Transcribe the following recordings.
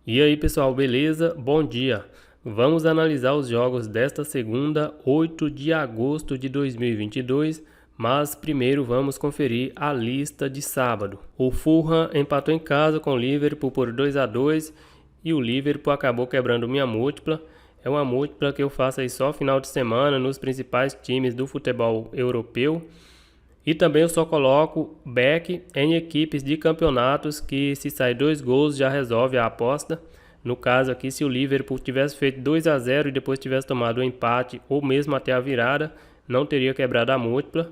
E aí pessoal, beleza? Bom dia! Vamos analisar os jogos desta segunda, 8 de agosto de 2022, mas primeiro vamos conferir a lista de sábado. O Fulham empatou em casa com o Liverpool por 2-2 e o Liverpool acabou quebrando minha múltipla. É uma múltipla que eu faço aí só final de semana nos principais times do futebol europeu. E também eu só coloco back em equipes de campeonatos que se sair 2 gols já resolve a aposta. No caso aqui, se o Liverpool tivesse feito 2-0 e depois tivesse tomado o empate ou mesmo até a virada, não teria quebrado a múltipla.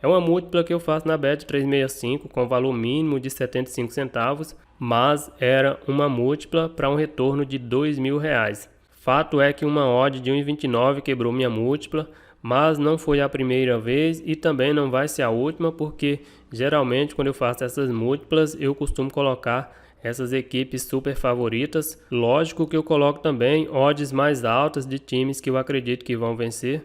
É uma múltipla que eu faço na Bet365 com valor mínimo de 75 centavos, mas era uma múltipla para um retorno de R$2.000. Fato é que uma odd de 1,29 quebrou minha múltipla, mas não foi a primeira vez e também não vai ser a última, porque geralmente quando eu faço essas múltiplas eu costumo colocar essas equipes super favoritas. Lógico que eu coloco também odds mais altas de times que eu acredito que vão vencer.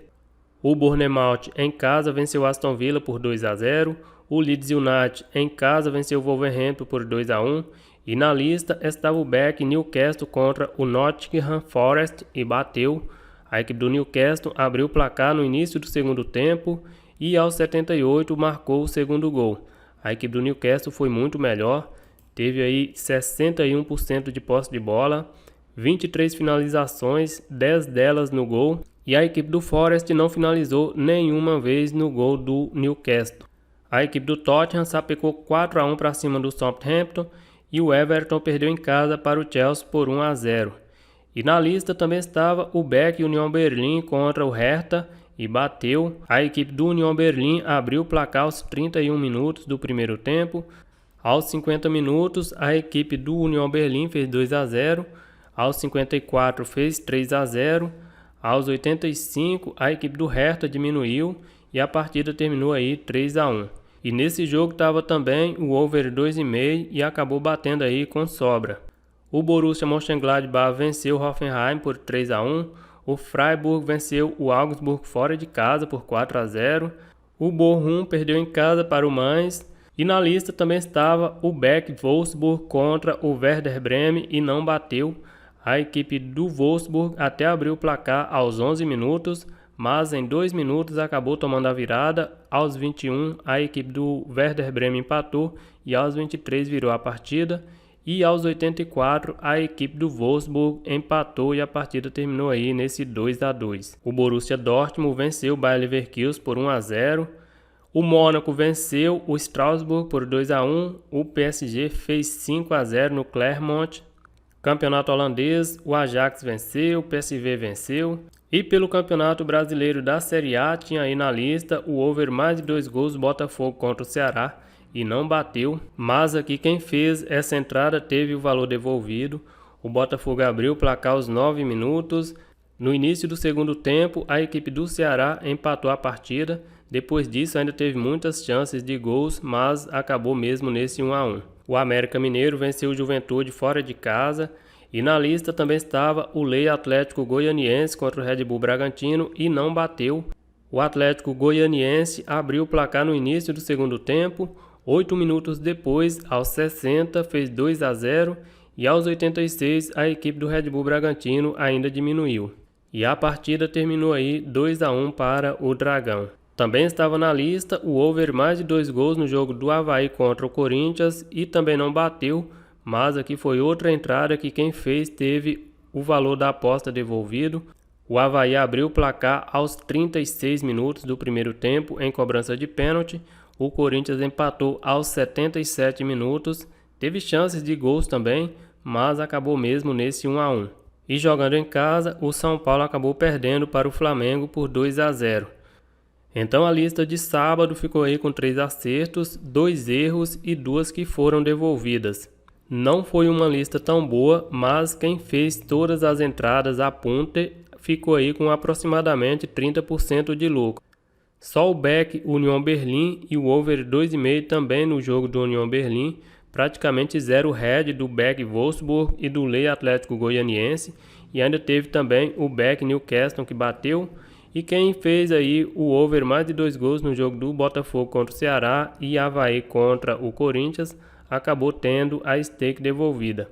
O Bournemouth em casa venceu o Aston Villa por 2-0, o Leeds United em casa venceu o Wolverhampton por 2-1 e na lista estava o back Newcastle contra o Nottingham Forest e bateu. A equipe do Newcastle abriu o placar no início do segundo tempo e aos 78 marcou o segundo gol. A equipe do Newcastle foi muito melhor, teve aí 61% de posse de bola, 23 finalizações, 10 delas no gol, e a equipe do Forest não finalizou nenhuma vez no gol do Newcastle. A equipe do Tottenham sapecou 4-1 para cima do Southampton e o Everton perdeu em casa para o Chelsea por 1-0. E na lista também estava o back União Berlim contra o Hertha e bateu. A equipe do União Berlim abriu o placar aos 31 minutos do primeiro tempo. Aos 50 minutos, a equipe do União Berlim fez 2-0. Aos 54 fez 3-0. Aos 85, a equipe do Hertha diminuiu e a partida terminou aí 3-1. E nesse jogo estava também o over 2,5 e acabou batendo aí com sobra. O Borussia Mönchengladbach venceu o Hoffenheim por 3-1. O Freiburg venceu o Augsburg fora de casa por 4-0. O Bochum perdeu em casa para o Mainz. E na lista também estava o back Wolfsburg contra o Werder Bremen e não bateu. A equipe do Wolfsburg até abriu o placar aos 11 minutos, mas em 2 minutos acabou tomando a virada. Aos 21 a equipe do Werder Bremen empatou e aos 23 virou a partida. E aos 84 a equipe do Wolfsburg empatou e a partida terminou aí nesse 2-2. O Borussia Dortmund venceu o Bayer Leverkusen por 1-0. O Mônaco venceu o Strasbourg por 2-1. O PSG fez 5-0 no Clermont. Campeonato holandês, o Ajax venceu, o PSV venceu. E pelo Campeonato Brasileiro da Série A tinha aí na lista o over mais de 2 gols do Botafogo contra o Ceará e não bateu, mas aqui quem fez essa entrada teve o valor devolvido. O Botafogo abriu o placar aos 9 minutos. No início do segundo tempo, a equipe do Ceará empatou a partida. Depois disso ainda teve muitas chances de gols, mas acabou mesmo nesse 1-1. O América Mineiro venceu o Juventude fora de casa. E na lista também estava o Lei Atlético Goianiense contra o Red Bull Bragantino e não bateu. O Atlético Goianiense abriu o placar no início do segundo tempo. 8 minutos depois, aos 60, fez 2-0 e aos 86 a equipe do Red Bull Bragantino ainda diminuiu. E a partida terminou aí 2-1 para o Dragão. Também estava na lista o over mais de 2 gols no jogo do Avaí contra o Corinthians e também não bateu, mas aqui foi outra entrada que quem fez teve o valor da aposta devolvido. O Avaí abriu o placar aos 36 minutos do primeiro tempo em cobrança de pênalti. O Corinthians empatou aos 77 minutos, teve chances de gols também, mas acabou mesmo nesse 1-1. E jogando em casa, o São Paulo acabou perdendo para o Flamengo por 2-0. Então a lista de sábado ficou aí com 3 acertos, 2 erros e 2 que foram devolvidas. Não foi uma lista tão boa, mas quem fez todas as entradas a punter ficou aí com aproximadamente 30% de lucro. Só o back União Berlim e o over 2,5 também no jogo do União Berlim, praticamente zero head do back Wolfsburg e do Lei Atlético Goianiense, e ainda teve também o back Newcastle que bateu. E quem fez aí o over mais de 2 gols no jogo do Botafogo contra o Ceará e Avaí contra o Corinthians acabou tendo a stake devolvida.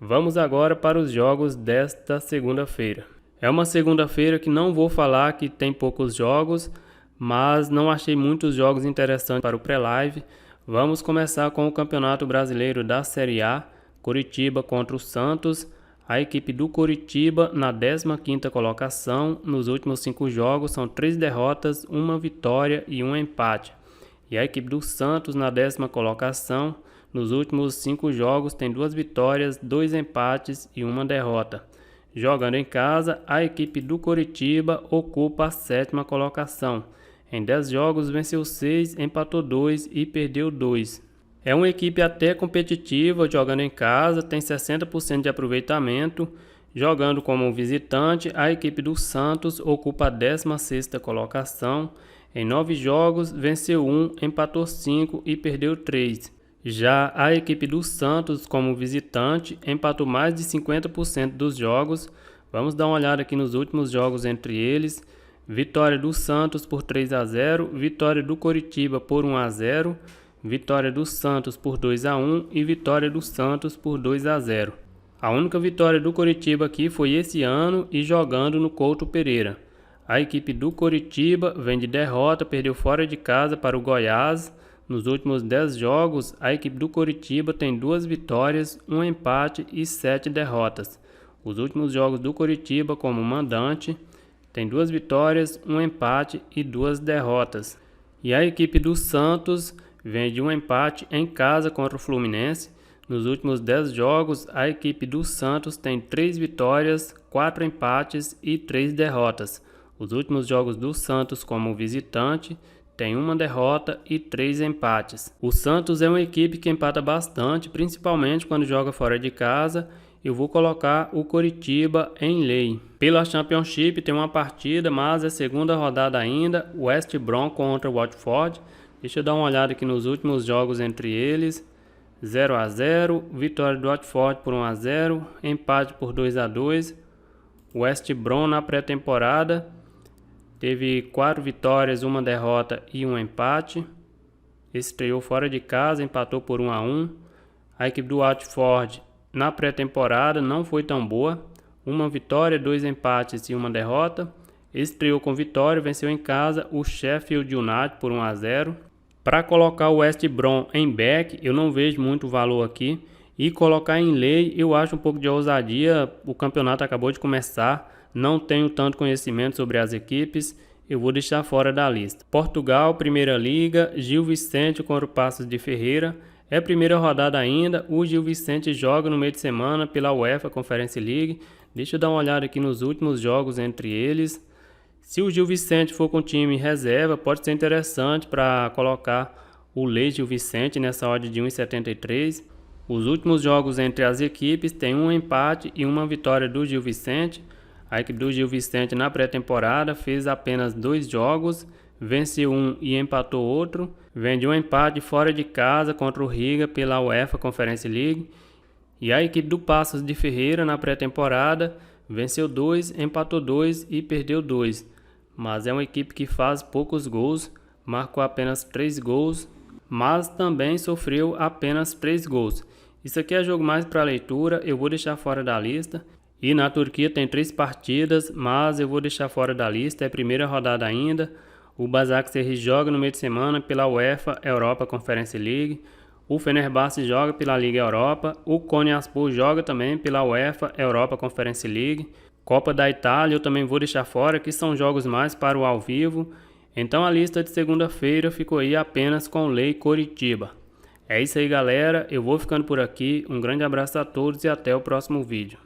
Vamos agora para os jogos desta segunda-feira. É uma segunda-feira que não vou falar que tem poucos jogos, mas não achei muitos jogos interessantes para o pré-live. Vamos começar com o Campeonato Brasileiro da Série A, Coritiba contra o Santos. A equipe do Coritiba na 15ª colocação, nos últimos 5 jogos são 3 derrotas, 1 vitória e 1 empate. E a equipe do Santos na 10ª colocação, nos últimos 5 jogos tem 2 vitórias, 2 empates e 1 derrota. Jogando em casa, a equipe do Coritiba ocupa a 7ª colocação. Em 10 jogos venceu 6, empatou 2 e perdeu 2. É uma equipe até competitiva, jogando em casa, tem 60% de aproveitamento. Jogando como visitante, a equipe do Santos ocupa a 16ª colocação. Em 9 jogos, venceu 1, empatou 5 e perdeu 3. Já a equipe do Santos, como visitante, empatou mais de 50% dos jogos. Vamos dar uma olhada aqui nos últimos jogos entre eles. Vitória do Santos por 3-0, vitória do Coritiba por 1-0, vitória do Santos por 2-1 e vitória do Santos por 2-0. A única vitória do Coritiba aqui foi esse ano e jogando no Couto Pereira. A equipe do Coritiba vem de derrota, perdeu fora de casa para o Goiás. Nos últimos 10 jogos, a equipe do Coritiba tem 2 vitórias, 1 empate e 7 derrotas. Os últimos jogos do Coritiba como mandante tem 2 vitórias, 1 empate e 2 derrotas. E a equipe do Santos vem de um empate em casa contra o Fluminense. Nos últimos 10 jogos, a equipe do Santos tem 3 vitórias, 4 empates e 3 derrotas. Os últimos jogos do Santos como visitante tem 1 derrota e 3 empates. O Santos é uma equipe que empata bastante, principalmente quando joga fora de casa. Eu vou colocar o Coritiba em lei. Pela Championship tem uma partida, mas é segunda rodada ainda. West Brom contra o Watford. Deixa eu dar uma olhada aqui nos últimos jogos entre eles. 0-0, vitória do Watford por 1-0, empate por 2-2. West Brom na pré-temporada teve 4 vitórias, 1 derrota e 1 empate. Estreou fora de casa, empatou por 1-1. A equipe do Watford na pré-temporada não foi tão boa. 1 vitória, 2 empates e 1 derrota. Estreou com vitória, venceu em casa o Sheffield United por 1-0. Para colocar o West Brom em back, eu não vejo muito valor aqui. E colocar em lei, eu acho um pouco de ousadia. O campeonato acabou de começar. Não tenho tanto conhecimento sobre as equipes, eu vou deixar fora da lista. Portugal, Primeira Liga, Gil Vicente contra o Paços de Ferreira. É primeira rodada ainda, o Gil Vicente joga no meio de semana pela UEFA Conference League. Deixa eu dar uma olhada aqui nos últimos jogos entre eles. Se o Gil Vicente for com time reserva, pode ser interessante para colocar o Lei Gil Vicente nessa odd de 1,73. Os últimos jogos entre as equipes tem 1 empate e 1 vitória do Gil Vicente. A equipe do Gil Vicente na pré-temporada fez apenas 2 jogos, venceu 1 e empatou outro. Vem de um empate fora de casa contra o Riga pela UEFA Conference League. E a equipe do Paços de Ferreira na pré-temporada venceu 2, empatou 2 e perdeu 2. Mas é uma equipe que faz poucos gols, marcou apenas 3 gols, mas também sofreu apenas 3 gols. Isso aqui é jogo mais para leitura, eu vou deixar fora da lista. E na Turquia tem 3 partidas, mas eu vou deixar fora da lista, é primeira rodada ainda. O Başakşehir joga no meio de semana pela UEFA Europa Conference League. O Fenerbahçe joga pela Liga Europa. O Konyaspor joga também pela UEFA Europa Conference League. Copa da Itália eu também vou deixar fora, que são jogos mais para o ao vivo. Então a lista de segunda-feira ficou aí apenas com Lei Coritiba. É isso aí, galera, eu vou ficando por aqui. Um grande abraço a todos e até o próximo vídeo.